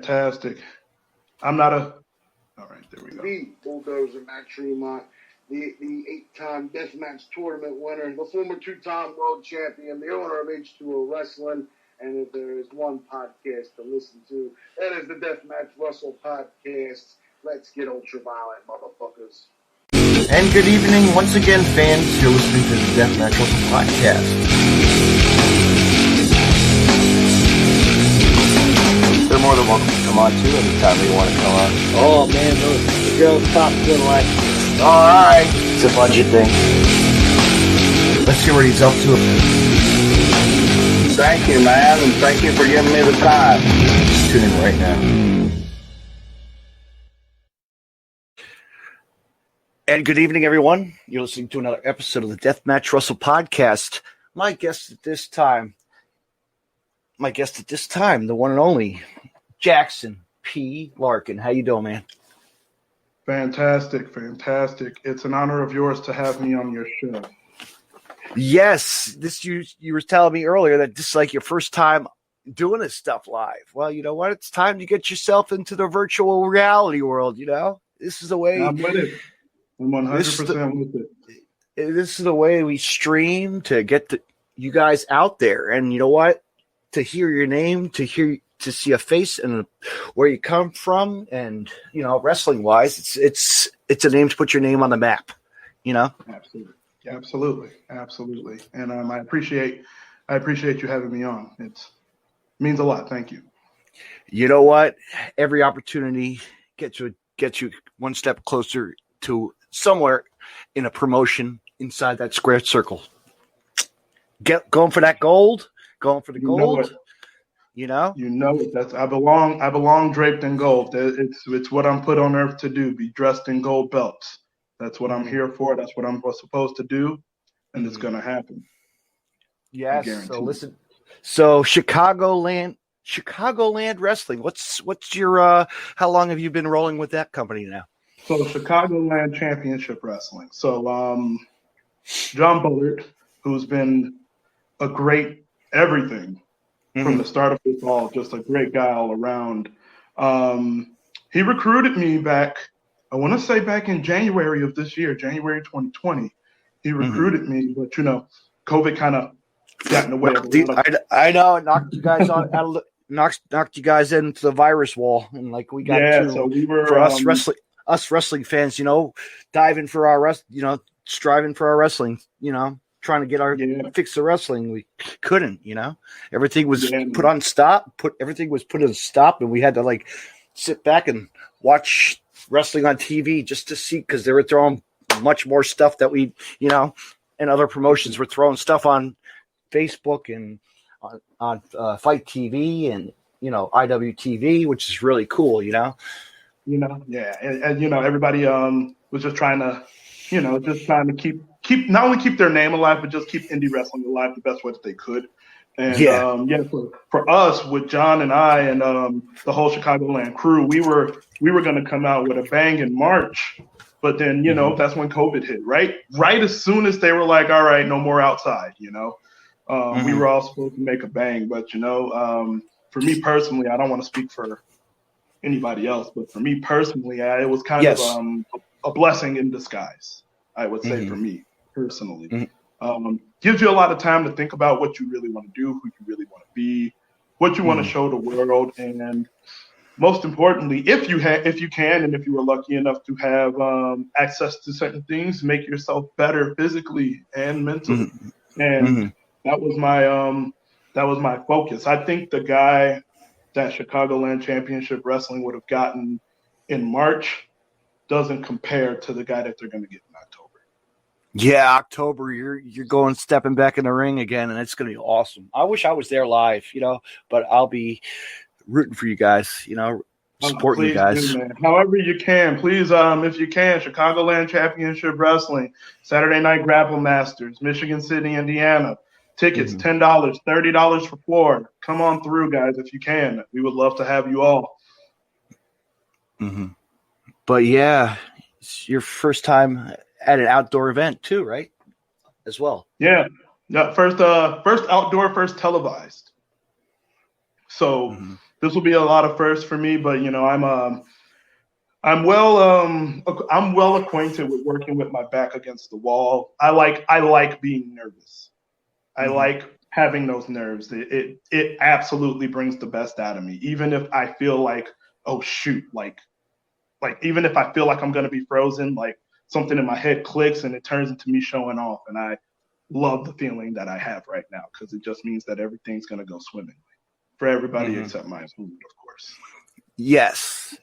Fantastic. I'm not a. All right, there we go. The Bulldozer Max Tremont, the 8-time Deathmatch Tournament winner, the former 2-time world champion, the owner of H2O Wrestling. And if there is one podcast to listen to, that is the Deathmatch Russell Podcast. Let's get ultraviolet, motherfuckers. And good evening once again, fans. You're listening to the Deathmatch Russell Podcast. They're more than welcome to come on too anytime they want to come on. Oh man, those girls pop good like. Alright. It's a budget thing. Let's see what he's up to. Thank you, man, and thank you for giving me the time. Tune in right now. And good evening, everyone. You're listening to another episode of the Deathmatch Russell Podcast. My guest at this time, the one and only Jackson P. Larkin. How you doing, man? Fantastic. It's an honor of yours to have me on your show. Yes, you were telling me earlier that this is like your first time doing this stuff live. Well, you know what? It's time to get yourself into the virtual reality world. You know, this is the way. I'm with it. I'm 100% with it. This is the way we stream to get you guys out there, and you know what? To hear your name, to see a face and where you come from, and you know, wrestling wise, it's a name to put your name on the map. You know, absolutely, and I appreciate you having me on. It means a lot. Thank you. You know what? Every opportunity gets you one step closer to somewhere in a promotion inside that square circle. Going for that gold. Going for the gold, you know. You know it. I belong draped in gold. It's what I'm put on earth to do. Be dressed in gold belts. That's what I'm here for. That's what I'm supposed to do, and it's gonna happen. Yes. So listen. So Chicagoland Wrestling. What's your? How long have you been rolling with that company now? So Chicagoland Championship Wrestling. So John Bullard, who's been a great everything from the start of it all, just a great guy all around. He recruited me back, I want to say back in January of this year, January 2020. He recruited me, but you know, COVID kind of got in the way. I know it knocked you guys knocked you guys into the virus wall, and like we got so we were for us wrestling fans, you know, striving for our wrestling, you know. Trying to get fix the wrestling, we couldn't. You know, everything was put on stop. Everything was put on stop, and we had to like sit back and watch wrestling on TV just to see, because they were throwing much more stuff that we, you know, and other promotions were throwing stuff on Facebook and on Fight TV and you know IWTV, which is really cool. You know, and you know everybody was just trying to, you know, keep not only keep their name alive, but just keep indie wrestling alive the best way that they could. And for us, with John and I and the whole Chicagoland crew, we were going to come out with a bang in March, but then you know that's when COVID hit. Right as soon as they were like, all right, no more outside. You know, we were all supposed to make a bang, but you know, for me personally, I don't want to speak for anybody else, but for me personally, it was kind of a blessing in disguise. I would say for me personally, gives you a lot of time to think about what you really want to do, who you really want to be, what you want to show the world, and most importantly, if you can, and if you were lucky enough to have access to certain things, make yourself better physically and mentally. And that was my focus. I think the guy that Chicagoland Championship Wrestling would have gotten in March doesn't compare to the guy that they're going to get in October. Yeah, October, you're stepping back in the ring again, and it's going to be awesome. I wish I was there live, you know, but I'll be rooting for you guys, you know, supporting you guys. Do, however you can, please, if you can, Chicagoland Championship Wrestling, Saturday Night Grapple Masters, Michigan City, Indiana. Tickets, $10, $30 for floor. Come on through, guys, if you can. We would love to have you all. But yeah, it's your first time at an outdoor event too, right? As well. Yeah. First outdoor, first televised. So this will be a lot of firsts for me, but I'm well acquainted with working with my back against the wall. I like being nervous. I like having those nerves. It absolutely brings the best out of me. Even if I feel like, oh shoot, like even if I feel like I'm gonna be frozen, like something in my head clicks and it turns into me showing off. And I love the feeling that I have right now because it just means that everything's gonna go swimmingly for everybody except my opponent, of course. Yes.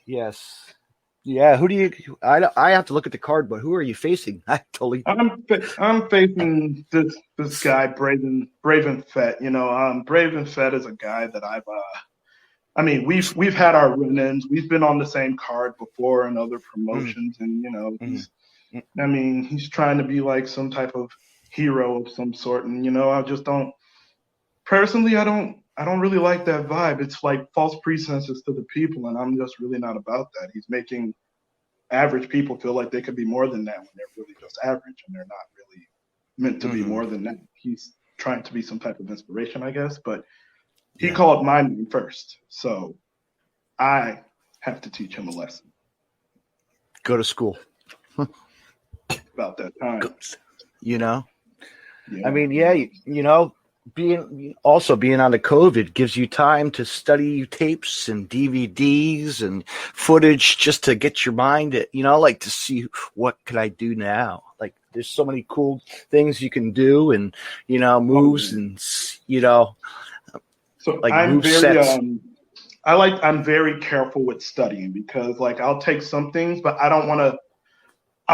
Yeah, who do you? I have to look at the card, but who are you facing? I'm facing this guy, Braven Fett. Braven Fett is a guy that we've had our run-ins. We've been on the same card before in other promotions, and he's trying to be like some type of hero of some sort, and I just don't. Personally, I don't really like that vibe. It's like false pretenses to the people, and I'm just really not about that. He's making average people feel like they could be more than that when they're really just average, and they're not really meant to be more than that. He's trying to be some type of inspiration, I guess, but he called my name first, so I have to teach him a lesson. Go to school. About that time. Yeah. I mean, being on the COVID gives you time to study tapes and DVDs and footage just to get your mind, like to see what could I do now. Like there's so many cool things you can do and, moves and, So like I'm move very, sets. I'm very careful with studying because like I'll take some things, but I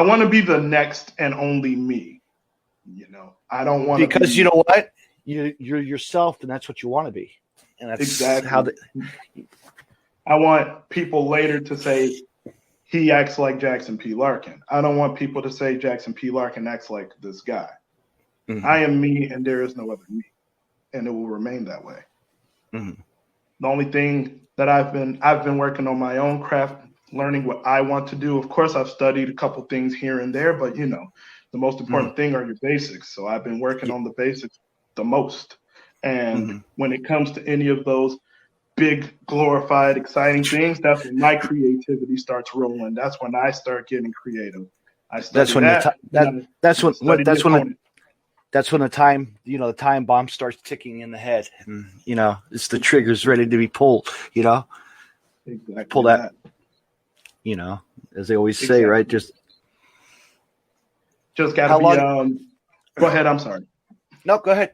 want to be the next and only me. I don't want to because you know what? You're yourself, and that's what you want to be, and that's exactly how. I want people later to say he acts like Jackson P. Larkin. I don't want people to say Jackson P. Larkin acts like this guy. I am me, and there is no other me, and it will remain that way. The only thing that I've been working on my own craft, learning what I want to do. Of course, I've studied a couple things here and there, but the most important thing are your basics. So I've been working on the basics the most. And when it comes to any of those big, glorified, exciting things, that's when my creativity starts rolling. That's when I start getting creative. That's when the time bomb starts ticking in the head, and it's the triggers ready to be pulled. Exactly pull that. As they always say, right? Just gotta be. Go ahead. I'm sorry. No, go ahead.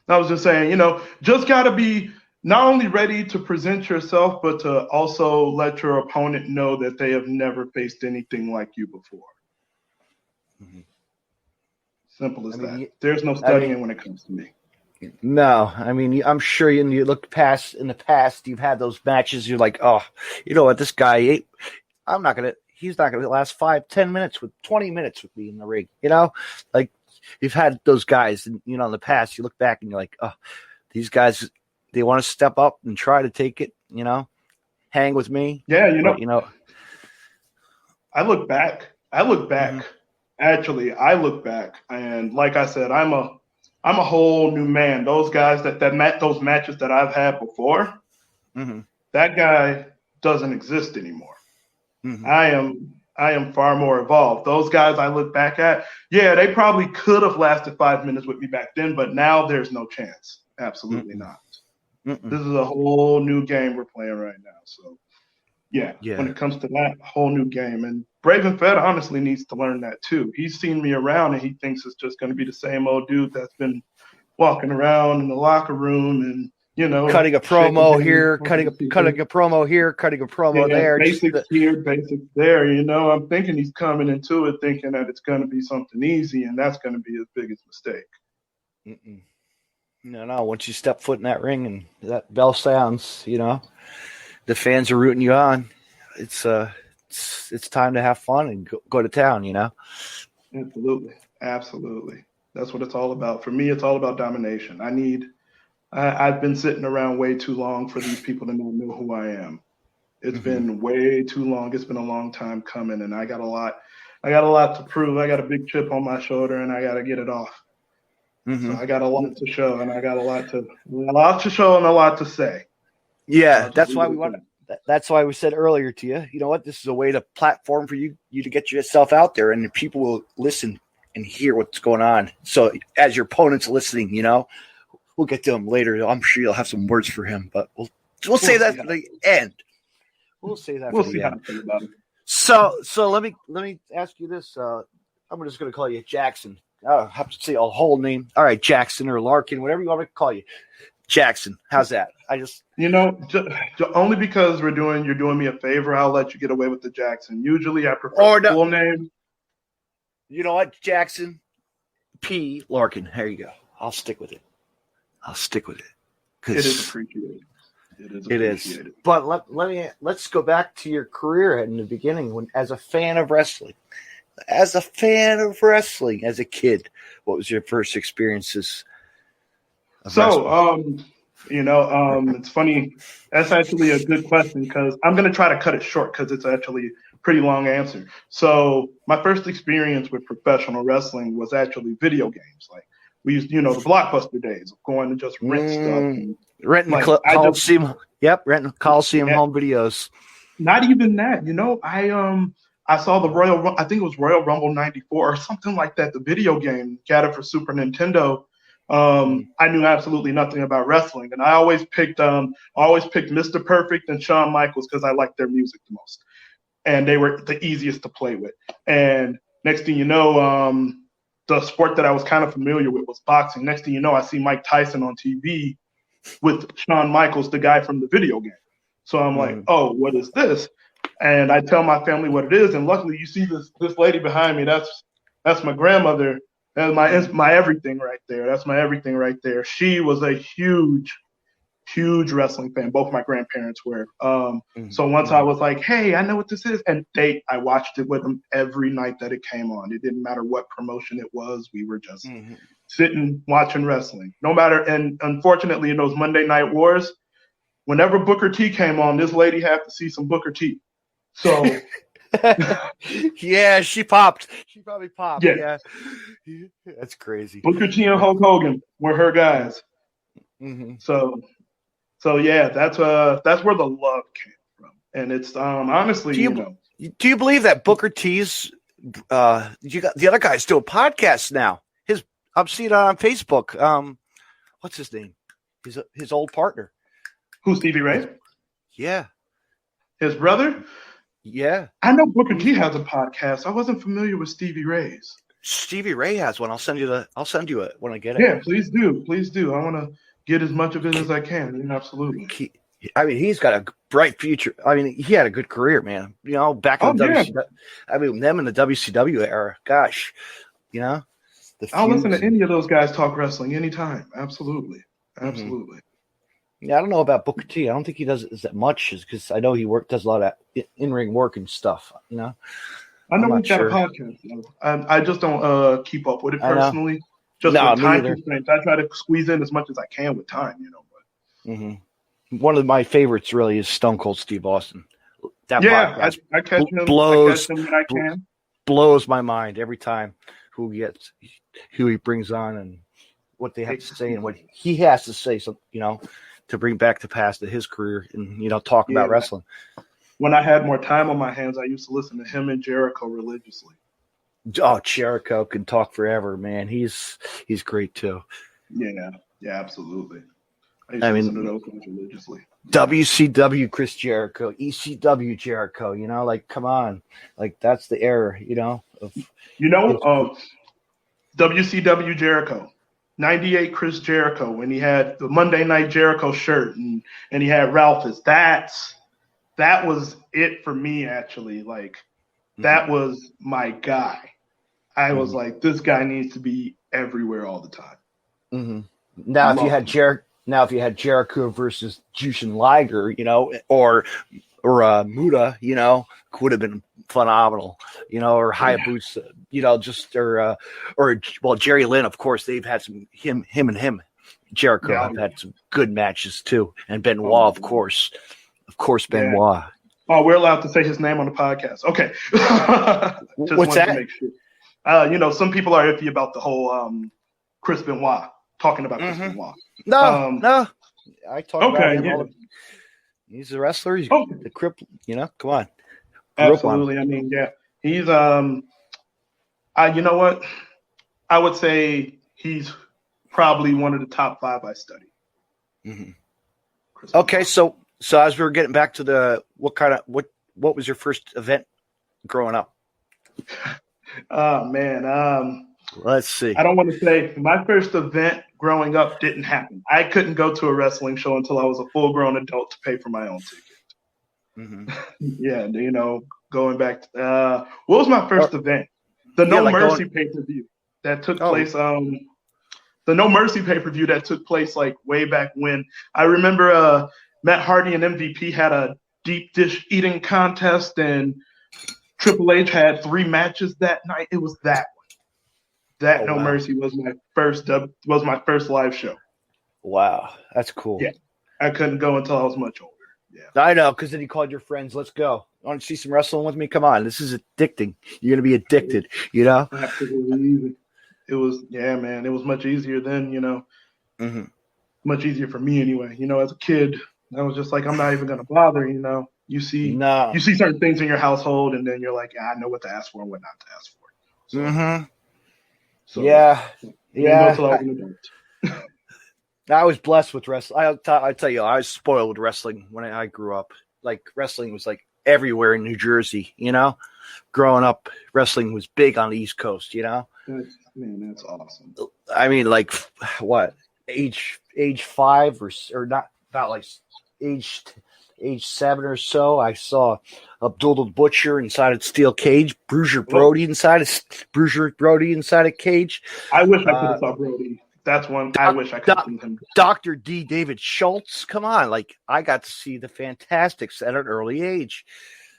I was just saying, just gotta be not only ready to present yourself, but to also let your opponent know that they have never faced anything like you before. Simple as that. There's no studying when it comes to me. No, I'm sure you look past in the past, you've had those matches. You're like, oh, you know what? This guy, he's not going to last 5-10 minutes 20 minutes with me in the ring. Like you've had those guys, and in the past, you look back and you're like, oh, these guys, they want to step up and try to take it, hang with me. Yeah. I look back. Actually, I look back, and like I said, I'm a whole new man. Those guys those matches that I've had before, that guy doesn't exist anymore. I am far more evolved. Those guys I look back at, they probably could have lasted 5 minutes with me back then, but now there's no chance. Absolutely not. This is a whole new game we're playing right now. So, when it comes to that, whole new game. And Braven Fett honestly needs to learn that too. He's seen me around and he thinks it's just going to be the same old dude that's been walking around in the locker room and, cutting a promo here, cutting a promo here, cutting a promo there. Basics here, basics there. I'm thinking he's coming into it thinking that it's going to be something easy, and that's going to be his biggest mistake. No. Once you step foot in that ring and that bell sounds, the fans are rooting you on. It's time to have fun and go to town. Absolutely. That's what it's all about. For me, it's all about domination. I've been sitting around way too long for these people to not know who I am. It's been way too long. It's been a long time coming, and I got a lot to prove. I got a big chip on my shoulder, and I got to get it off. So I got a lot to show, and I got a lot to show and a lot to say. Yeah, that's why we want. That's why we said earlier to you. You know what? This is a way to platform for you to get yourself out there, and people will listen and hear what's going on. So as your opponent's listening, we'll get to him later. I'm sure you'll have some words for him, but we'll say that for the end. We'll say that for the end. About it. So let me ask you this. I'm just going to call you Jackson. I don't have to say a whole name. All right, Jackson or Larkin, whatever you want me to call you. Jackson, how's that? Only because you're doing me a favor, I'll let you get away with the Jackson. Usually I prefer the full name. You know what, Jackson P. Larkin. There you go. I'll stick with it. It is appreciated. It is. But let's go back to your career in the beginning as a fan of wrestling. As a kid, what was your first experiences? It's funny. That's actually a good question because I'm going to try to cut it short because it's actually a pretty long answer. So my first experience with professional wrestling was actually video games. Like we used, the Blockbuster days of going to just rent stuff. Renting Coliseum. Renting Coliseum home videos. Not even that. I saw I think it was Royal Rumble 94 or something like that, the video game, got it for Super Nintendo. I knew absolutely nothing about wrestling, and I always picked Mr. Perfect and Shawn Michaels because I liked their music the most, and they were the easiest to play with. And next thing you know, the sport that I was kind of familiar with was boxing. Next thing you know, I see Mike Tyson on TV with Shawn Michaels, the guy from the video game. So I'm like, oh, what is this? And I tell my family what it is, and luckily you see this lady behind me. That's my grandmother. That's my everything right there. That's my everything right there. She was a huge wrestling fan. Both my grandparents were. So once I was like, hey, I know what this is. And I watched it with them every night that it came on. It didn't matter what promotion it was. We were just sitting, watching wrestling. No matter. And unfortunately, in those Monday Night Wars, whenever Booker T came on, this lady had to see some Booker T. So yeah, she popped. She probably popped. Yeah. That's crazy. Booker T and Hulk Hogan were her guys. So yeah, that's where the love came from. And it's honestly, do you believe that Booker T's you got the other guy's doing podcasts now? I'm seeing it on Facebook. What's his name? His old partner. Who's Stevie Ray? Yeah. His brother? Yeah. I know Booker T has a podcast. I wasn't familiar with Stevie Ray's. Stevie Ray has one. I'll send you it when I get it. Yeah, please do. Please do. I want to get as much of it as I can. Absolutely. He's got a bright future. He had a good career, man. Back in the WCW. Them in the WCW era. Gosh, I'll listen to any of those guys talk wrestling anytime. Absolutely. Yeah, I don't know about Booker T. I don't think he does that much because I know he does a lot of in-ring work and stuff, I know he's got a podcast. I just don't keep up with it personally. Just with time constraints. I try to squeeze in as much as I can with time, But. One of my favorites really is Stone Cold Steve Austin. That podcast I catch him when I can. Blows my mind every time who he brings on and what they have to say and what he has to say. So, to bring back the past of his career and, talk about wrestling. When I had more time on my hands, I used to listen to him and Jericho religiously. Oh, Jericho can talk forever, man. He's great too. Yeah, absolutely. I used to listen to those ones religiously. WCW Chris Jericho, ECW Jericho, come on. That's the era, WCW Jericho. 98 Chris Jericho when he had the Monday Night Jericho shirt and he had Ralphus. That was it for me, actually. That was my guy. I was like, this guy needs to be everywhere all the time. Now, if you had Jericho versus Jushin Liger, or Muda, would have been phenomenal, or Hayabusa, or Jerry Lynn, of course, they've had some him and Jericho have had some good matches too, and Benoit, of course, Benoit. Oh, we're allowed to say his name on the podcast. Okay. What's that? To make sure. Some people are iffy about the whole Chris Benoit, talking about Chris Benoit. No, I talk about him all the He's a wrestler. He's Oh, the cripple. Come on. absolutely. I mean, yeah, he's you know what? I would say he's probably one of the top 5 I study. Mm-hmm. Okay, so as we were getting back to what was your first event growing up? Oh man, let's see. I don't want to say my first event growing up didn't happen. I couldn't go to a wrestling show until I was a full-grown adult to pay for my own ticket. Mm-hmm. Yeah, going back to what was my first event? The No Mercy pay-per-view that took place. The No Mercy pay-per-view that took place like way back when. I remember Matt Hardy and MVP had a deep dish eating contest, and Triple H had 3 matches that night. It was that one. No Mercy was my first live show. Wow, that's cool. Yeah, I couldn't go until I was much older. Yeah, I know, because then you called your friends. Let's go. Want to see some wrestling with me? Come on, this is addicting. You're gonna be addicted. Absolutely. It was, man. It was much easier then. Mm-hmm. Much easier for me anyway. As a kid, I was just like, I'm not even gonna bother. You see certain things in your household, and then you're like, I know what to ask for and what not to ask for. So, mm-hmm. So, yeah. I was blessed with wrestling. I tell you, I was spoiled with wrestling when I grew up. Like, wrestling was like everywhere in New Jersey. Growing up, wrestling was big on the East Coast. Man, that's awesome. I mean, like, what age 5 or not like age 7 or so, I saw Abdul the Butcher inside a steel cage, Bruiser Brody inside a cage. I wish I could have saw Brody. That's one I wish I could have seen him. Dr. D. David Schultz, come on! Like, I got to see the Fantastics at an early age.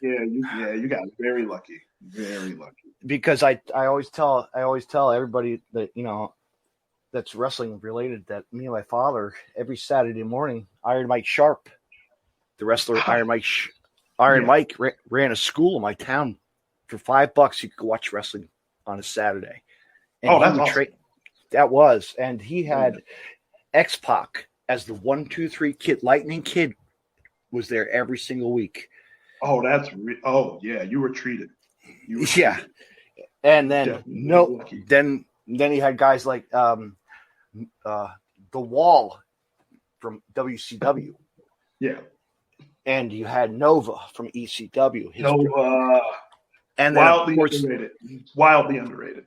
Yeah, you got very lucky. Very lucky. Because I always tell everybody that that's wrestling related that me and my father every Saturday morning, Iron Mike Sharp, the wrestler Iron Mike ran a school in my town. For $5 you could watch wrestling on a Saturday. And that's awesome. That was, and he had X-Pac as the 1, 2, 3 kid. Lightning Kid was there every single week. Oh, you were treated. And then then he had guys like The Wall from WCW. Yeah. And you had Nova from ECW. Nova. And wildly underrated.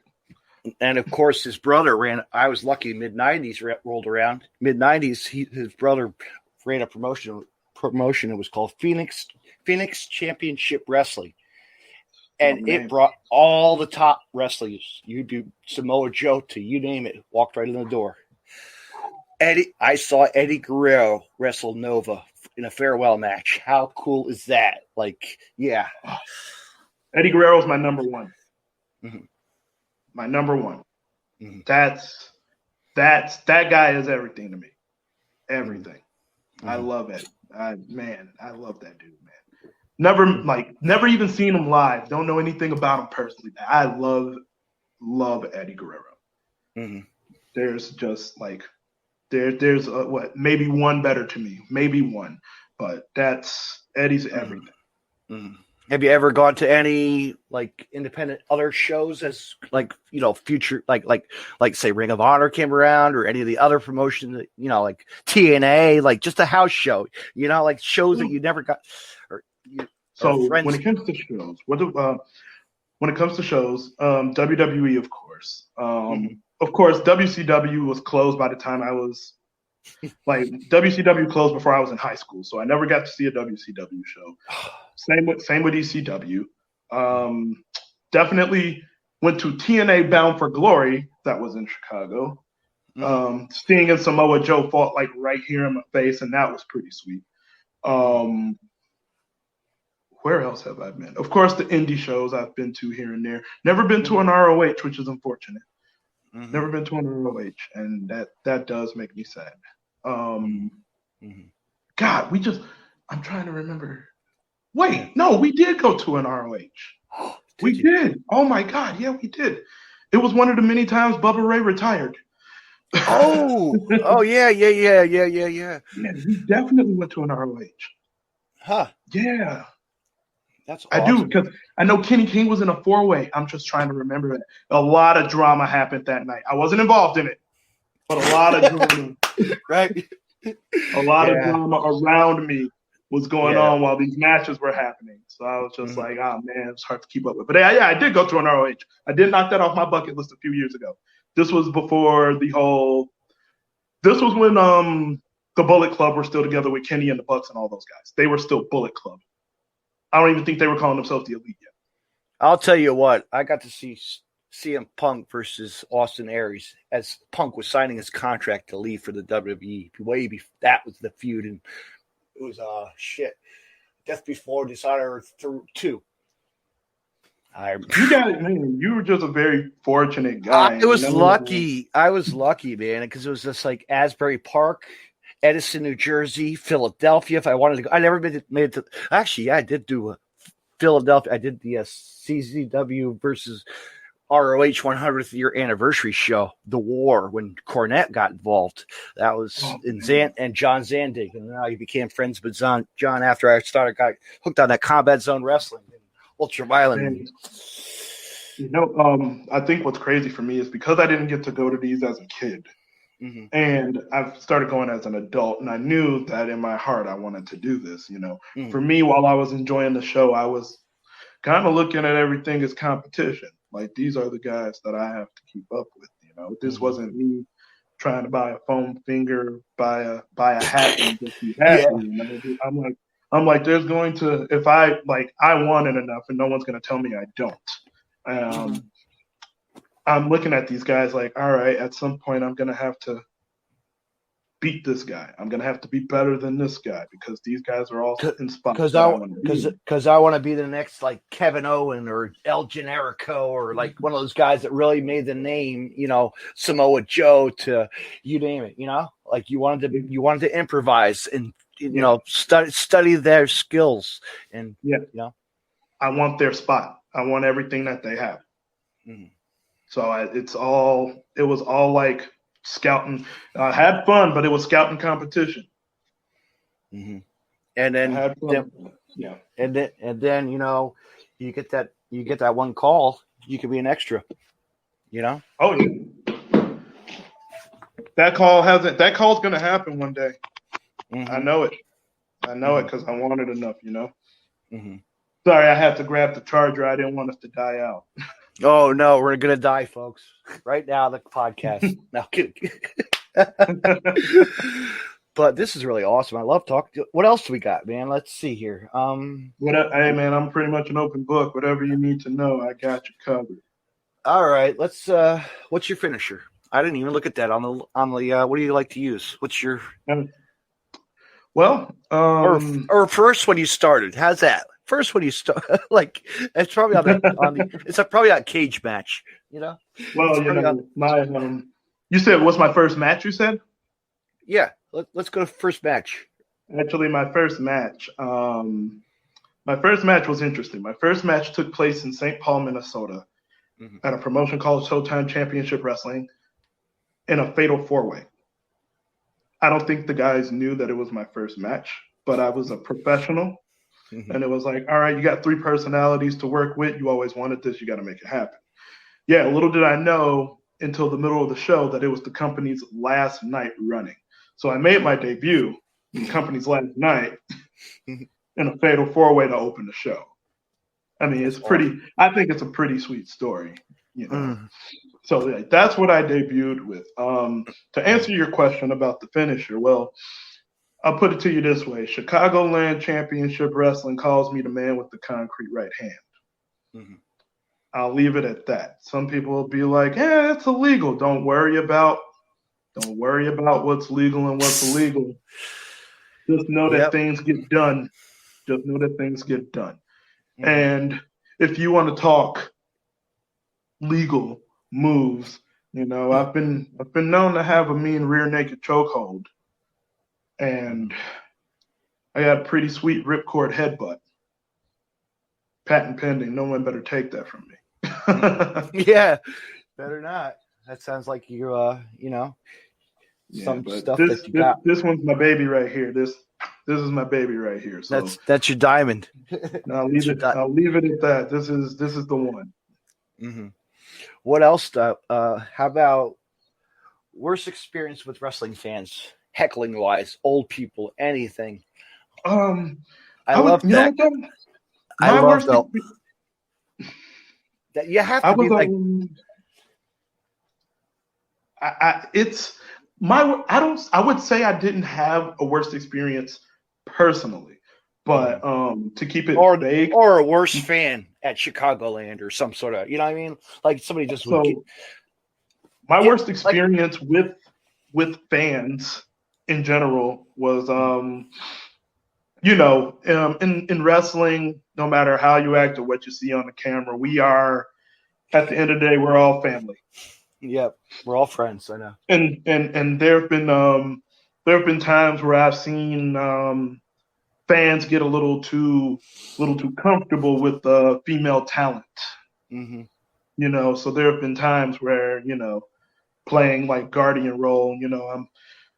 And of course, his brother ran. I was lucky. Mid-90s rolled around. Mid-90s, his brother ran a promotion. It was called Phoenix Championship Wrestling, and it brought all the top wrestlers. You'd be Samoa Joe to you name it. Walked right in the door. I saw Eddie Guerrero wrestle Nova in a farewell match. How cool is that? Like, yeah. Eddie Guerrero is my number 1. Mm-hmm. My number 1. Mm-hmm. That guy is everything to me. Everything. Mm-hmm. I love Eddie. I love that dude, man. Never even seen him live. Don't know anything about him personally. I love Eddie Guerrero. Mm-hmm. There's just like there's maybe one better to me, maybe one, but Eddie's everything. Mm-hmm. Have you ever gone to any like independent other shows as like future like say Ring of Honor came around or any of the other promotions that, like TNA, like just a house show, like shows that you never got when it comes to shows, WWE of course. Of course WCW was closed by the time I was WCW closed before I was in high school, so I never got to see a WCW show. Same with ECW. Definitely went to TNA Bound for Glory. That was in Chicago. Sting and Samoa Joe fought like right here in my face, and that was pretty sweet. Where else have I been? Of course, the indie shows I've been to here and there. Never been to an ROH, which is unfortunate. Mm-hmm. Never been to an ROH, and that does make me sad. God, I'm trying to remember. Wait, no, we did go to an ROH. We did. Oh my God, yeah, we did. It was one of the many times Bubba Ray retired. Oh yeah. Yeah, we definitely went to an ROH. Huh. Yeah. That's I awesome. do, because I know Kenny King was in a 4-way. I'm just trying to remember it. A lot of drama happened that night. I wasn't involved in it, but a lot of drama. Right. A lot of Yeah. drama around me was going Yeah. on while these matches were happening. So I was just Mhm. like, oh man, it's hard to keep up with. But yeah, I did go through an ROH. I did knock that off my bucket list a few years ago. This was before the whole. This was when the Bullet Club were still together with Kenny and the Bucks and all those guys. They were still Bullet Club. I don't even think they were calling themselves the Elite yet. I'll tell you what, I got to see CM Punk versus Austin Aries as Punk was signing his contract to leave for the WWE. Way before that was the feud, and it was Death Before Dishonor 2. You were just a very fortunate guy. I was lucky. I was lucky, man, because it was just like Asbury Park, Edison, New Jersey, Philadelphia. If I wanted to go, I never made it to. Actually, yeah, I did do Philadelphia. I did the CZW versus ROH 100th year anniversary show, The War, when Cornette got involved. That was and John Zandig, and now he became friends with John after I got hooked on that Combat Zone Wrestling and Ultraviolent. I think what's crazy for me is because I didn't get to go to these as a kid, and I've started going as an adult, and I knew that in my heart I wanted to do this. For me, while I was enjoying the show, I was kind of looking at everything as competition. Like, these are the guys that I have to keep up with. This wasn't me trying to buy a foam finger, buy a hat, and just be happy. I'm like, there's going to, if I wanted enough, and no one's going to tell me I don't. I'm looking at these guys like, all right, at some point I'm going to have to beat this guy. I'm going to have to be better than this guy because these guys are all in spots because I want to be the next like Kevin Owen or El Generico or like one of those guys that really made the name, Samoa Joe, to you name it, like you wanted to improvise and study their skills and I want their spot. I want everything that they have. So it was all like scouting. I had fun, but it was scouting competition. And then, and then you get that one call, you could be an extra. Oh yeah. That call's gonna happen one day. I know it because I want it enough. Sorry, I had to grab the charger. I didn't want us to die out. Oh no, we're gonna die, folks! Right now, the podcast. No kidding. But this is really awesome. I love talking. What else do we got, man? Let's see here. Hey, man, I'm pretty much an open book. Whatever you need to know, I got you covered. All right, let's. What's your finisher? I didn't even look at that on the. What do you like to use? What's your? Or first when you started. How's that? First when you start, like it's probably it's probably on Cage Match, Well, you said what's my first match? You said. Yeah, let's go to first match. Actually, my first match was interesting. My first match took place in St. Paul, Minnesota, at a promotion called Showtime Championship Wrestling, in a fatal 4-way. I don't think the guys knew that it was my first match, but I was a professional. And it was like, all right, you got 3 personalities to work with. You always wanted this. You got to make it happen. Yeah, little did I know until the middle of the show that it was the company's last night running. So I made my debut in the company's last night in a fatal 4-way to open the show. I mean, I think it's a pretty sweet story, So that's what I debuted with. To answer your question about the finisher, well, I'll put it to you this way. Chicagoland Championship Wrestling calls me the man with the concrete right hand. I'll leave it at that. Some people will be like, it's illegal. Don't worry about what's legal and what's illegal. Just know that things get done. And if you want to talk legal moves, I've been known to have a mean rear naked chokehold. And I got a pretty sweet ripcord headbutt. Patent pending. No one better take that from me. Yeah, better not. That sounds like you, some stuff that you got. This one's my baby right here. This This is my baby right here. So that's your diamond. I'll leave it. I'll leave it at that. This is the one. Mm-hmm. What else? How about worst experience with wrestling fans, heckling wise, old people, anything? I love that. My worst. That you have to be like. It's my. I would say I didn't have a worst experience personally, but to keep it vague, or a worst fan at Chicagoland or some sort of, you know what I mean? Like somebody just would get. My worst experience with fans in general was, in wrestling, no matter how you act or what you see on the camera, we are, at the end of the day, we're all family. Yep, we're all friends. I know. And there have been times where I've seen fans get a little too comfortable with female talent. Mm-hmm. So there have been times where playing like guardian role.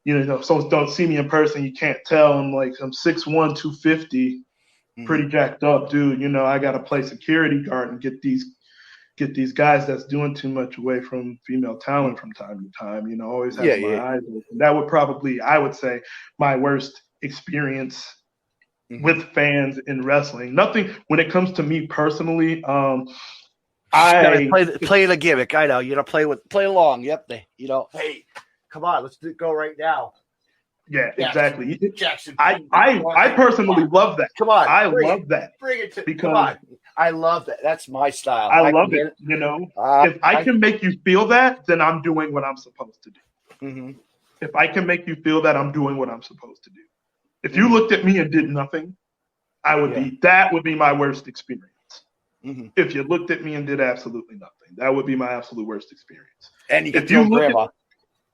If someone don't see me in person, you can't tell. I'm 6'1", 250, pretty jacked up dude. I got to play security guard and get these guys that's doing too much away from female talent from time to time. Always have my eyes open. That would probably, I would say, my worst experience with fans in wrestling. Nothing when it comes to me personally. I play the gimmick. I know. Play along. Yep. Hey, come on, let's go right now. Yeah, exactly. Jackson. I personally love that. Come on. I love that. Bring it to because come on. I love that. That's my style. I love it. If I can make you feel that, then I'm doing what I'm supposed to do. Mm-hmm. If I can make you feel that, I'm doing what I'm supposed to do. If you looked at me and did nothing, that would be my worst experience. Mm-hmm. If you looked at me and did absolutely nothing, that would be my absolute worst experience. And you get the old grandma.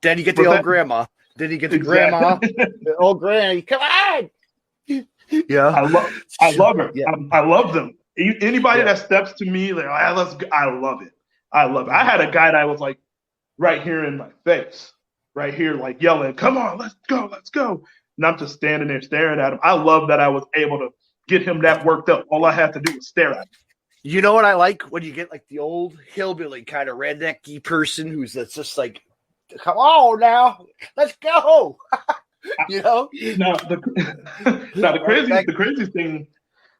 Then you get the old grandma. Then you get the grandma. The old granny. Come on. Yeah. I love her. Yeah. I love them. Anybody that steps to me, let's go. I love it. I love it. I had a guy that was right here in my face, right here, yelling, "Come on, let's go." And I'm just standing there staring at him. I love that I was able to get him that worked up. All I had to do was stare at him. You know what I like? When you get the old hillbilly kind of rednecky person who's just come on now, let's go. Now the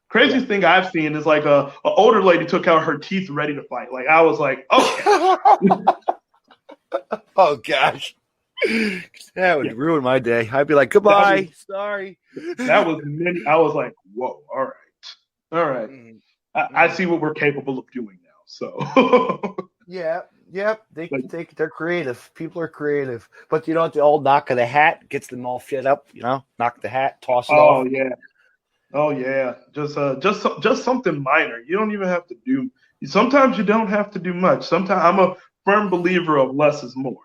craziest thing I've seen is a older lady took out her teeth ready to fight. I was like, oh. Oh gosh. That would ruin my day. I'd be like, goodbye. Sorry. That was I was like, whoa, all right. Mm-hmm. I see what we're capable of doing now. So yeah. They're creative. People are creative. But the old knock of the hat gets them all fit up, knock the hat, toss it off. Oh yeah. Just something minor. You don't even have to do. Sometimes you don't have to do much. Sometimes I'm a firm believer of less is more.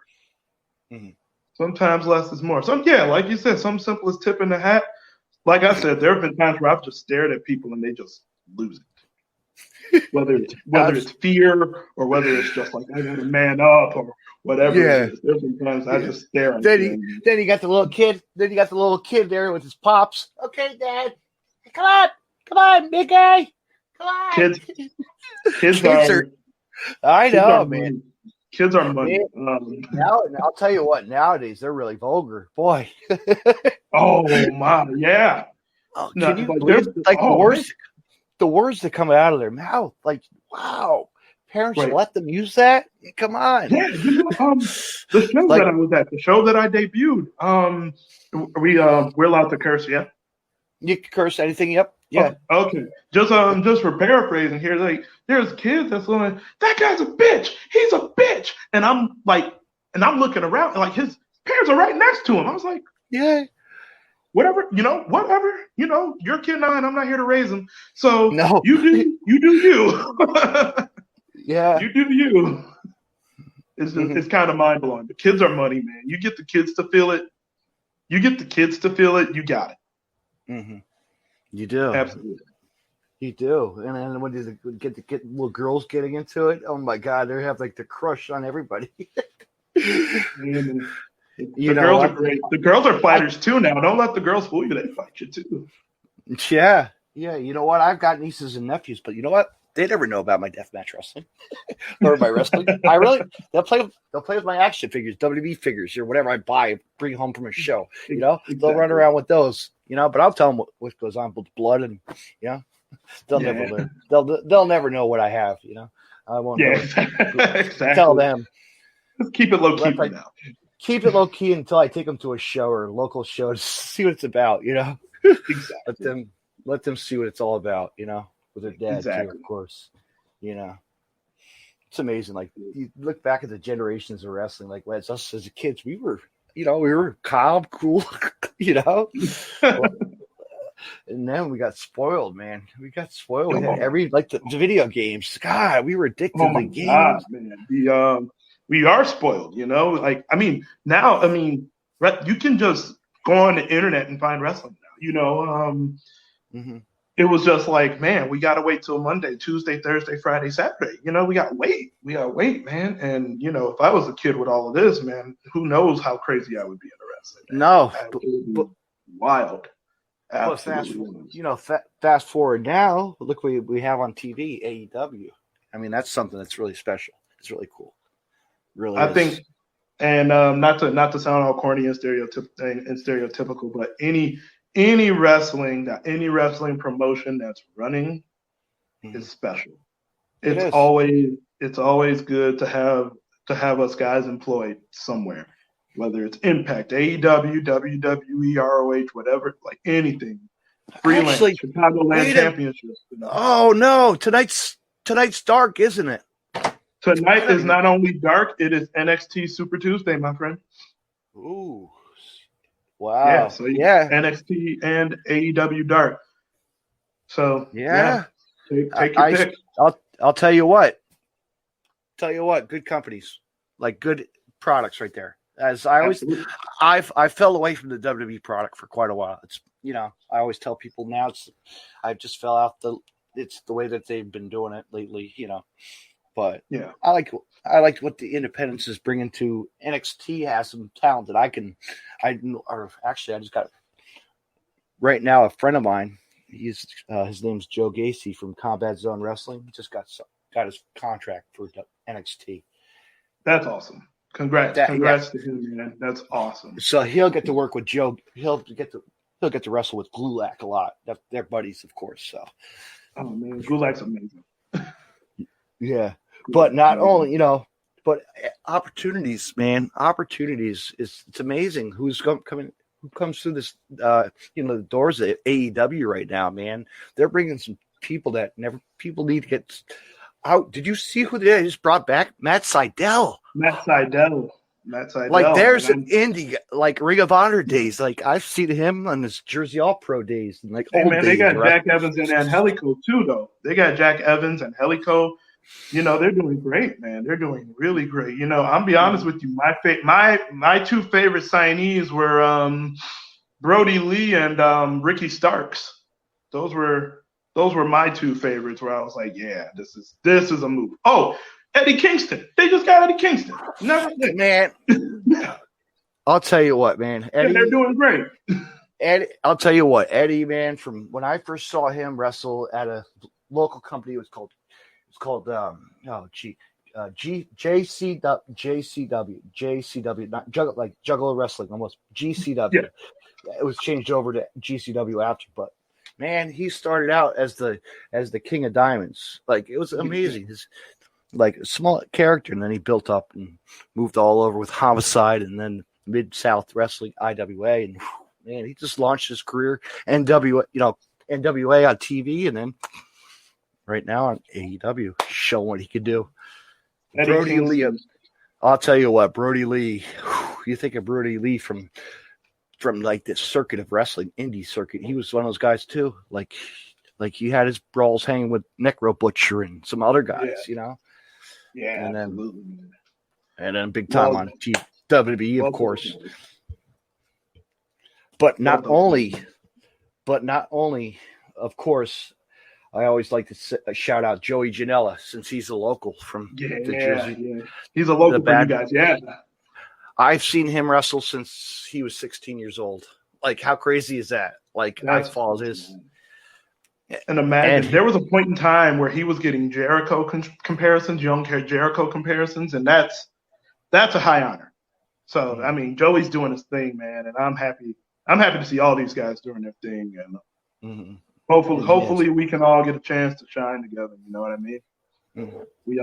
Mm-hmm. Sometimes less is more. Like you said, something simple as tipping the hat. Like I said, there have been times where I've just stared at people and they just lose it. Whether it's fear or whether it's just I gotta man up or whatever. Yeah. There's been times I just stare at them. Then you got the little kid. Then you got the little kid there with his pops. Okay, Dad. Come on, big guy. Come on. Kids are. I know, man. Kids are money. Now, I'll tell you what. Nowadays, they're really vulgar. Boy. Oh my, yeah. Oh, can you believe the words that come out of their mouth? Wow. Parents let them use that? Come on. Yeah, the show that I was at, the show that I debuted. We're allowed to curse, yeah? You can curse anything, yep. Yeah. Oh, okay. Just for paraphrasing here, there's kids that's going, that guy's a bitch. He's a bitch. And I'm looking around his parents are right next to him. I was like, yeah. Whatever. Your kid and I'm not here to raise him. So no. you do you. Yeah. You do you. It's kind of mind blowing. The kids are money, man. You get the kids to feel it. You got it. Mm-hmm. You do. Absolutely. You do. And then when you get little girls getting into it, oh my God, they have the crush on everybody. The girls are great. The girls are fighters too now. Don't let the girls fool you. They fight you too. Yeah. You know what? I've got nieces and nephews, but you know what? They never know about my deathmatch wrestling or my wrestling. They'll play with my action figures, WWE figures, or whatever I buy, bring home from a show. You know, They'll run around with those. You know, but I'll tell them what goes on with blood, and they'll never learn. They'll never know what I have. You know, I won't. Exactly. Tell them. Just keep it low key for now. Keep it low key until I take them to a show or a local show to see what it's about. You know, exactly. Let them see what it's all about. You know. With their dad exactly. too, of course. You know, it's amazing. Like you look back at the generations of wrestling, like as us as kids, we were calm, cool, you know. And then we got spoiled, man. We got spoiled. We had the video games. God, we were addicted to the games. God, man. We are spoiled, you know. Like now, you can just go on the internet and find wrestling now. You know. It was just like, man, we got to wait till Monday, Tuesday, Thursday, Friday, Saturday. You know, we got to wait, man. And, you know, if I was a kid with all of this, man, who knows how crazy I would be interested. No. But wild. Absolutely. Fast forward now, look what we have on TV, AEW. I mean, that's something that's really special. It's really cool. Really I think, and not to sound all corny and stereotypical, but any wrestling promotion that's running is special. It's always good to have us guys employed somewhere, whether it's Impact, AEW, WWE, ROH, whatever, like anything. Freelance, Chicagoland Championships. Oh no, tonight's dark, isn't it? Tonight is not only dark, it is NXT Super Tuesday, my friend. Ooh. Wow. Yeah. NXT and AEW dark. So take your pick. I'll tell you what. Good companies, like good products, right there. As I always, I fell away from the WWE product for quite a while. It's I always tell people now I just fell out it's the way that they've been doing it lately. But I like what the independents is bringing to NXT. Has some talent that I just got right now. A friend of mine, his name's Joe Gacy from Combat Zone Wrestling. Just got his contract for NXT. That's awesome. Congrats to him, man. That's awesome. So he'll get to work with Joe. He'll get to wrestle with Gulak a lot. They're buddies, of course. So, oh man, Gulak's amazing. Yeah. But not only, but opportunities, man. Opportunities it's amazing who comes through this, the doors at AEW right now, man. They're bringing some people that people need to get out. Did you see who they just brought back? Matt Sydal. Like there's an indie, like Ring of Honor days. Like I've seen him on his Jersey All Pro days and they got Jack Evans and Angelico too, though. They got Jack Evans and Angelico. They're doing great, man. They're doing really great. I'll be honest with you. My two favorite signees were Brody Lee and Ricky Starks. Those were my two favorites. Where I was like, yeah, this is a move. Oh, Eddie Kingston. They just got Eddie Kingston. Never did. Man. I'll tell you what, man. Eddie, they're doing great. Eddie, I'll tell you what, Eddie, man. From when I first saw him wrestle at a local company, it was called JCW, not Juggalo Wrestling, almost GCW. Yeah. It was changed over to GCW after, but man, he started out as the King of Diamonds. Like it was amazing. His like a small character, and then he built up and moved all over with Homicide, and then Mid-South Wrestling, IWA, and man, he just launched his career NWA on TV, and then right now on AEW, showing what he could do. Brody Lee, I'll tell you what, Brody Lee. You think of Brody Lee from like this circuit of wrestling, indie circuit. He was one of those guys too. Like he had his brawls hanging with Necro Butcher and some other guys, Yeah, and absolutely. then big time on WWE, of course. But not only, of course. I always like to shout out Joey Janela since he's a local from the Jersey. Yeah. He's a local for you guys. Yeah. I've seen him wrestle since he was 16 years old. Like, how crazy is that? Like, That's I followed his. And imagine there was a point in time where he was getting Jericho comparisons, young Jericho comparisons, and that's a high honor. So I mean, Joey's doing his thing, man, and I'm happy. I'm happy to see all these guys doing their thing, and hopefully we can all get a chance to shine together. You know what I mean? Mm-hmm. We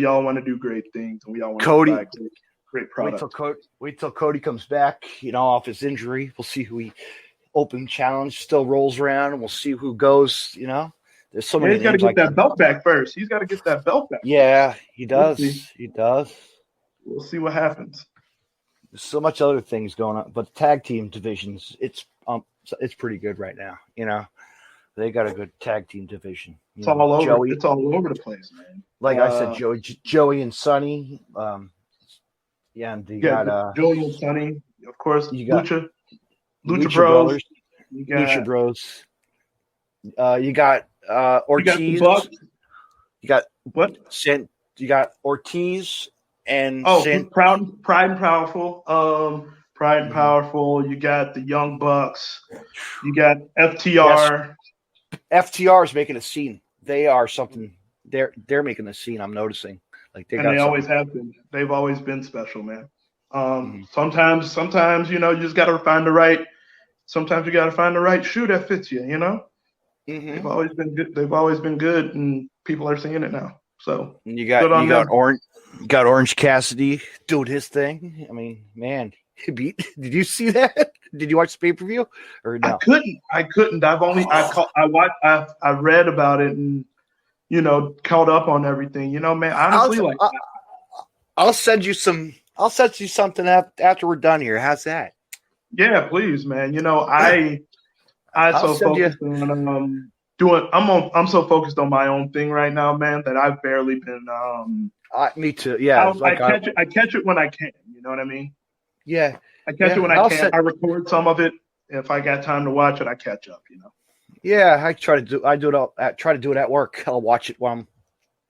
all want to do great things, and we all want to provide great products. Wait till Cody comes back, off his injury. We'll see who he open challenge still rolls around, and we'll see who goes. There's so many. He's got to get that belt back first. He's got to get that belt back. Yeah, he does. He does. We'll see what happens. There's so much other things going on, but the tag team divisions, it's pretty good right now. They got a good tag team division. It's all over. Joey, it's all over the place, man. Like I said, Joey and Sonny. And you got Joey and Sonny, of course. You got Lucha Bros. Brothers. Lucha Bros. You got Ortiz. You got what? You got Ortiz and Pride and Powerful. Pride and Powerful. You got the Young Bucks. You got FTR. Yes. FTR is making a scene. They are something. They're making a scene. I'm noticing. Like they always have been. They've always been special, man. Sometimes you just got to find the right. Sometimes you got to find the right shoe that fits you. They've always been good. They've always been good, and people are seeing it now. So you got Orange Cassidy doing his thing. I mean, man, he beat. Did you see that? Did you watch the pay-per-view or no? I couldn't. I read about it and caught up on everything. Man, honestly, I'll send you some. I'll send you something after we're done here. How's that? Yeah, please, man. I'm so focused on my own thing right now, man, that I've barely been. Me too. Yeah, I catch it when I can. You know what I mean? Yeah, I catch it when I can. I record some of it. If I got time to watch it, I catch up. Yeah, I try to do it at work. I'll watch it while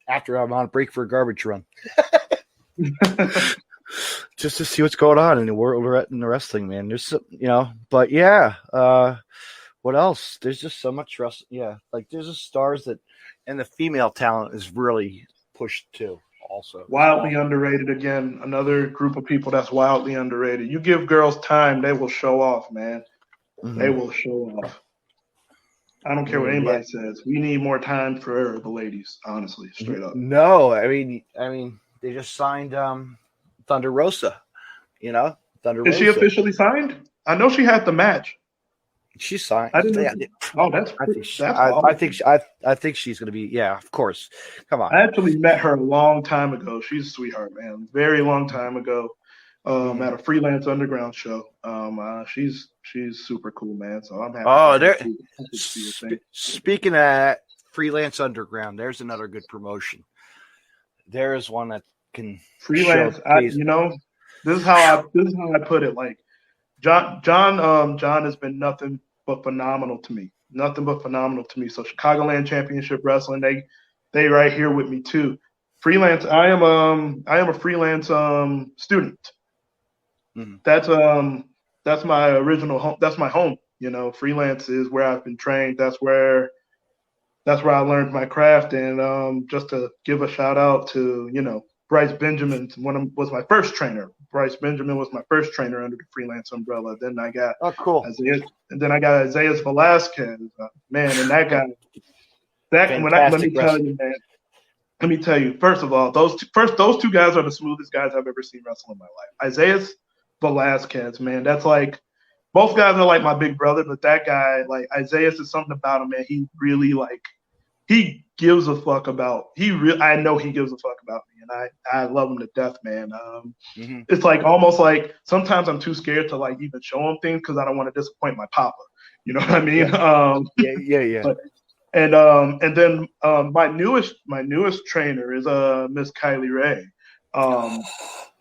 after I'm on a break for a garbage run. Just to see what's going on in the world in the wrestling, man. There's but yeah. What else? There's just so much wrestling. Yeah, like there's just stars and the female talent is really pushed too. Also, wildly underrated again. Another group of people that's wildly underrated. You give girls time, they will show off, man. Mm-hmm. They will show off. I don't care what anybody says. We need more time for the ladies, honestly, straight up. No, I mean, they just signed Thunder Rosa. Thunder Rosa. Is she officially signed? I know she had the match. She signed. I didn't know. I think she's going to be. Yeah, of course. Come on. I actually met her a long time ago. She's a sweetheart, man. Very long time ago, at a Freelance Underground show. She's super cool, man. So I'm happy. Oh, speaking of Freelance Underground, there's another good promotion. There is one that can freelance. This is how I put it. Like John has been nothing but phenomenal to me. Nothing but phenomenal to me. So Chicagoland Championship Wrestling, they right here with me too. Freelance. I am a freelance student. Mm-hmm. That's my original home. That's my home. Freelance is where I've been trained. That's where I learned my craft. And just to give a shout out to Bryce Benjamin was my first trainer. Bryce Benjamin was my first trainer under the freelance umbrella. Then I got Isaiah, and then I got Isaiah Velasquez. Man, and that guy. Let me tell you. First of all, those two guys are the smoothest guys I've ever seen wrestle in my life. Isaiah Velasquez, man, that's like both guys are like my big brother, but that guy, like Isaiah, is something about him, man. He really he gives a fuck about. I know he gives a fuck about me, and I love him to death, man. It's like almost like sometimes I'm too scared to like even show him things because I don't want to disappoint my papa. You know what I mean? Yeah. But, and then my newest trainer is Miss Kylie Ray.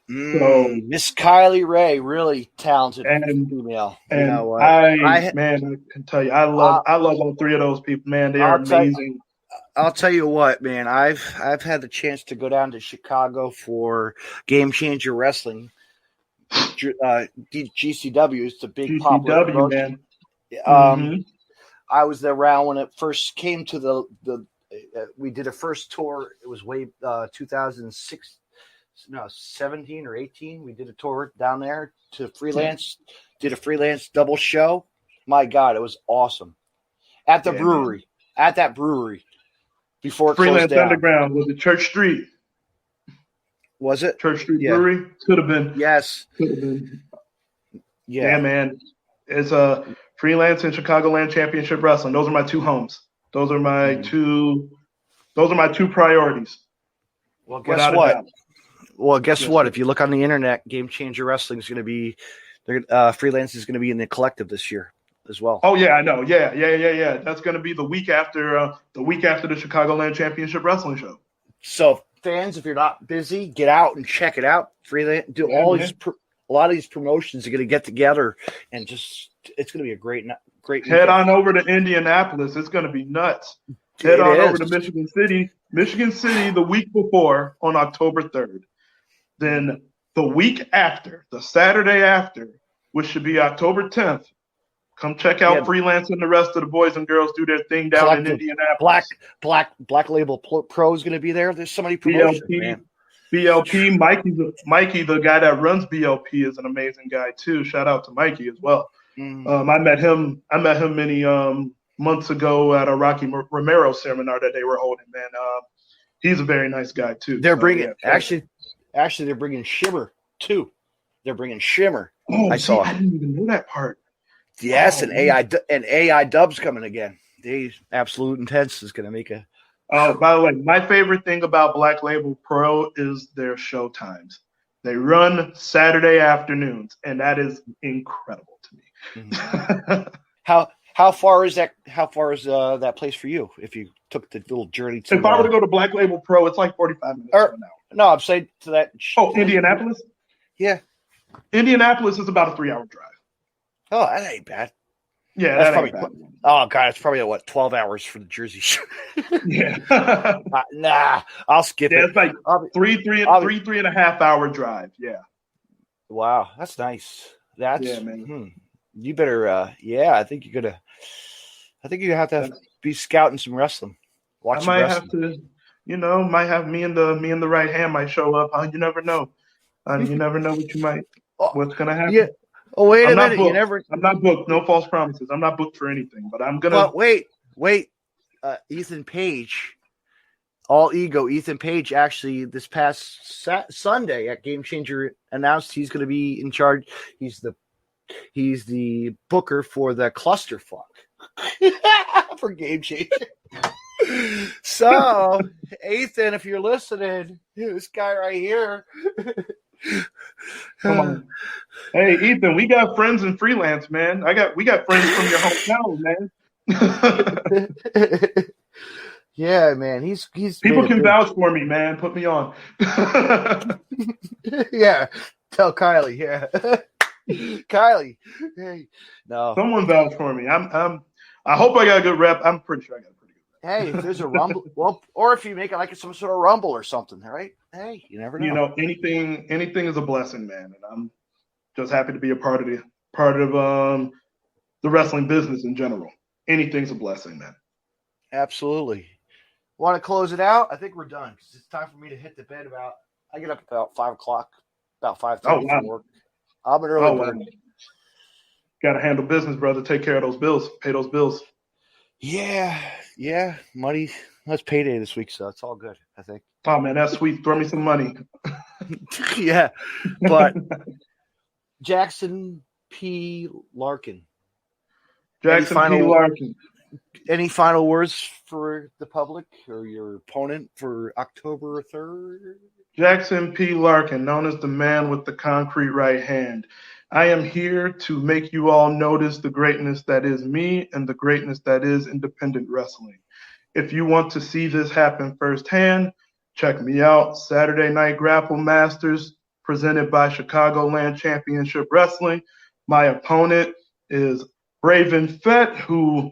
So Miss Kylie Ray, really talented female. And I can tell you, I love all three of those people, man. They are amazing. I'll tell you what, man. I've had the chance to go down to Chicago for Game Changer Wrestling GCW. It's a big popular GCW, promotion. man. I was there around when it first came to the we did a first tour. It was way 2006, 17 or 18. We did a tour down there to freelance. Did a freelance double show. My God, it was awesome. At the brewery. Man. At that brewery. Before it freelance closed down. Underground was it Church Street? Was it Church Street Brewery? Could have been. Yes. Could have been. Yeah, man. It's a freelance and Chicagoland Championship Wrestling. Those are my two homes. Those are my two priorities. Well, guess what? Well, guess what? If you look on the internet, Game Changer Wrestling is going to be freelance is going to be in the collective this year as well. Oh yeah, I know. Yeah. That's going to be the week after the Chicagoland Championship Wrestling show. So fans, if you're not busy, get out and check it out. Freelance, a lot of these promotions are going to get together and it's going to be a great. Head on over to Indianapolis. It's going to be nuts. Head on over to Michigan City the week before on October 3rd. Then the week after, the Saturday after, which should be October 10th, come check out Freelance and the rest of the boys and girls do their thing down in Indianapolis. Black Label Pro is going to be there. There's so many promotions, man. BLP, Mikey, the guy that runs BLP, is an amazing guy too. Shout out to Mikey as well. I met him many months ago at a Rocky Romero seminar that they were holding. Man, he's a very nice guy too. They're bringing actually they're bringing Shimmer too. They're bringing Shimmer. Oh, I didn't even know that part. Yes, and AI Dub's coming again. Absolute Intense is going to make a. By the way, my favorite thing about Black Label Pro is their show times. They run Saturday afternoons, and that is incredible to me. Mm-hmm. How far is that? How far is that place for you? If you took the little journey to. If I were to go to Black Label Pro, it's like 45 minutes from now. No, I'm saying to that. Oh, Indianapolis. Yeah, Indianapolis is about a 3-hour drive. Oh, that ain't bad. Yeah, that's probably bad. Oh God, it's probably 12 hours for the Jersey show. Yeah. Nah, I'll skip it. It's like three and a half hour drive. Yeah. Wow, that's nice. Man. You better. I think you're gonna. I think you have to be scouting some wrestling. I might have to. Might have me and the right hand might show up. You never know. You never know what's gonna happen. Yeah. Oh, wait a minute! I'm not booked. No false promises. I'm not booked for anything. But I'm gonna. But wait. Ethan Page, All Ego. Ethan Page actually this past Sunday at Game Changer announced he's going to be in charge. He's the booker for the Clusterfuck for Game Changer. So, Ethan, if you're listening, this guy right here. Come on. Hey, Ethan, we got friends in freelance, man. We got friends from your hometown, man. Yeah, man. He's people can vouch for me, man. Put me on. Yeah. Tell Kylie, yeah. Kylie. Hey. No. Someone vouch for me. I hope I got a good rep. I'm pretty sure I got a pretty good rep. Hey, if there's a rumble, or if you make it like some sort of rumble or something, right? Hey, you never know. Anything is a blessing, man, and I'm just happy to be a part of the wrestling business in general. Anything's a blessing, man. Absolutely. Want to close it out? I think we're done because it's time for me to hit the bed. I get up about 5 o'clock, about 5:30 from work. I'm an early bird. Got to handle business, brother. Take care of those bills. Pay those bills. Yeah. Money. That's payday this week, so it's all good, I think. Oh, man, that's sweet. Throw me some money. Yeah, but Jackson P. Larkin. Larkin. Any final words for the public or your opponent for October 3rd? Jackson P. Larkin, known as the man with the concrete right hand. I am here to make you all notice the greatness that is me and the greatness that is independent wrestling. If you want to see this happen firsthand, check me out. Saturday Night Grapple Masters, presented by Chicagoland Championship Wrestling. My opponent is Raven Fett, who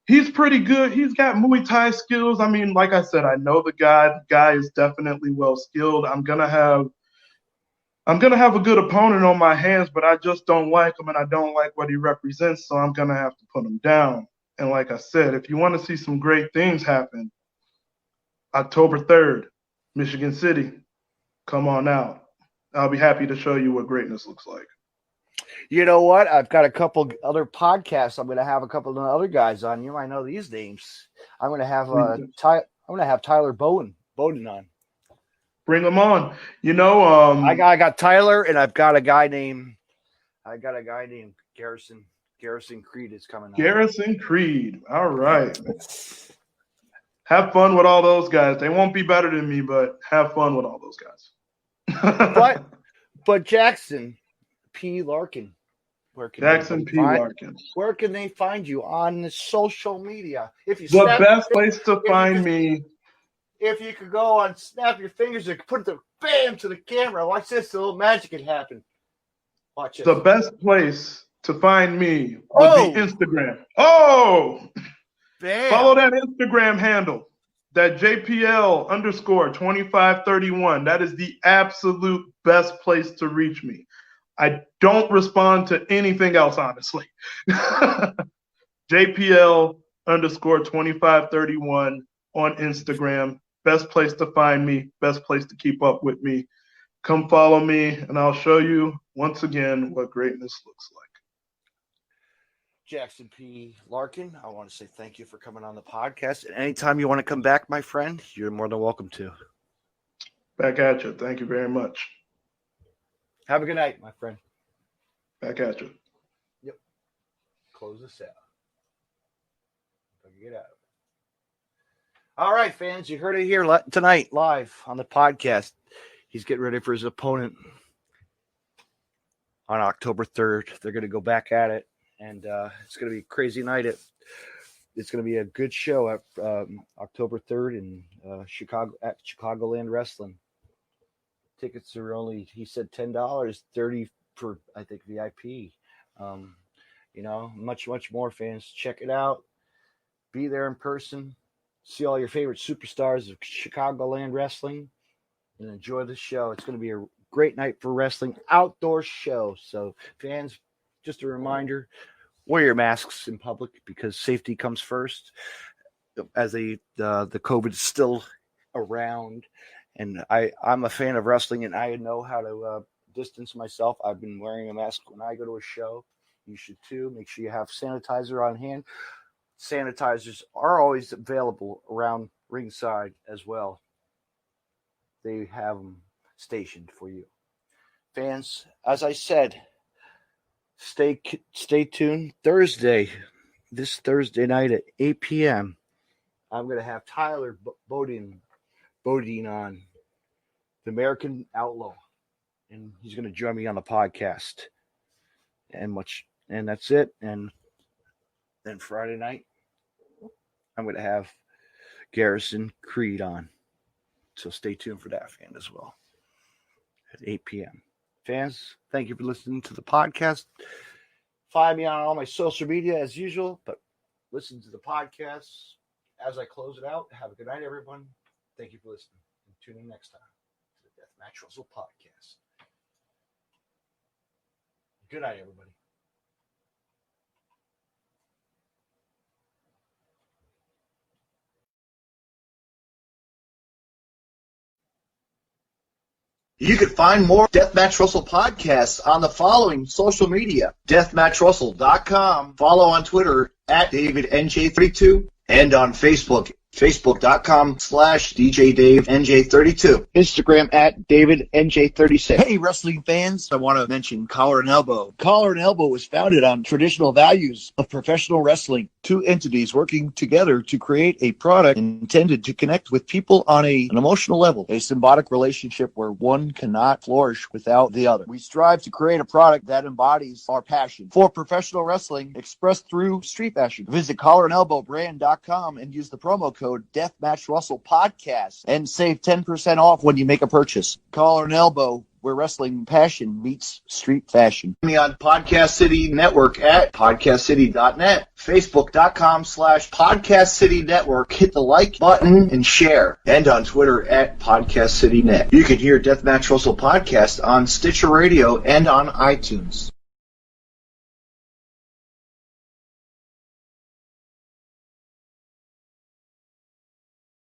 he's pretty good. He's got Muay Thai skills. I mean, like I said, I know the guy. The guy is definitely well skilled. I'm gonna have I'm going to have a good opponent on my hands, but I just don't like him and I don't like what he represents, so I'm going to have to put him down. And like I said, if you want to see some great things happen, October 3rd, Michigan City, come on out. I'll be happy to show you what greatness looks like. You know what? I've got a couple other podcasts. I'm going to have a couple of other guys on. You might know these names. I'm going to have Tyler Bowden on. Bring them on. You know, I got Tyler, and I've got a guy named Garrison. Garrison Creed is coming on. Garrison Creed. All right. Have fun with all those guys. They won't be better than me, but have fun with all those guys. but Jackson P. Larkin. Where can they find you on the social media? If you the best place to find me. If you could go on, snap your fingers and put the bam to the camera. Watch this, a little magic can happen. Watch this. The best place to find me would be Instagram. Oh, bam. Follow that Instagram handle, that JPL_2531. That is the absolute best place to reach me. I don't respond to anything else, honestly. JPL_2531 on Instagram. Best place to find me. Best place to keep up with me. Come follow me, and I'll show you once again what greatness looks like. Jackson P. Larkin, I want to say thank you for coming on the podcast. And anytime you want to come back, my friend, you're more than welcome to. Back at you. Thank you very much. Have a good night, my friend. Back at you. Yep. Close this out. Get out of it. All right, fans, you heard it here tonight live on the podcast. He's getting ready for his opponent on October 3rd. They're going to go back at it, and it's going to be a crazy night. It's going to be a good show at October 3rd in Chicago at Chicagoland Wrestling. Tickets are only, he said, $10, $30 for, I think, VIP. Much more, fans. Check it out. Be there in person. See all your favorite superstars of Chicagoland Wrestling and enjoy the show. It's going to be a great night for wrestling, outdoor show. So, fans, just a reminder, wear your masks in public because safety comes first. As the COVID is still around, and I'm a fan of wrestling, and I know how to distance myself. I've been wearing a mask when I go to a show. You should too. Make sure you have sanitizer on hand. Sanitizers are always available around ringside as well. They have them stationed for you. Fans, as I said, stay tuned. This Thursday night at 8 p.m., I'm going to have Tyler Bowden on, the American Outlaw, and he's going to join me on the podcast. And that's it. And then Friday night, I'm going to have Garrison Creed on. So stay tuned for that, fan, as well. At 8 p.m. Fans, thank you for listening to the podcast. Find me on all my social media as usual, but listen to the podcast as I close it out. Have a good night, everyone. Thank you for listening. And tune in next time to the Deathmatch Russell podcast. Good night, everybody. You can find more Deathmatch Russell podcasts on the following social media: deathmatchrussell.com, follow on Twitter at DavidNJ32, and on Facebook, facebook.com/DJDaveNJ32, Instagram at DavidNJ36. Hey, wrestling fans, I want to mention Collar and Elbow. Collar and Elbow was founded on traditional values of professional wrestling. Two entities working together to create a product intended to connect with people on an emotional level, a symbiotic relationship where one cannot flourish without the other. We strive to create a product that embodies our passion for professional wrestling expressed through street fashion. Visit collarandelbowbrand.com and use the promo code code Deathmatch Podcast and save 10% off when you make a purchase. Collar and Elbow, where wrestling passion meets street fashion. Me on Podcast City Network at podcastcity.net, facebook.com/Podcast City Network. Hit the like button and share. And on Twitter at Podcast City Net. You can hear Deathmatch Russell Podcast on Stitcher Radio and on iTunes.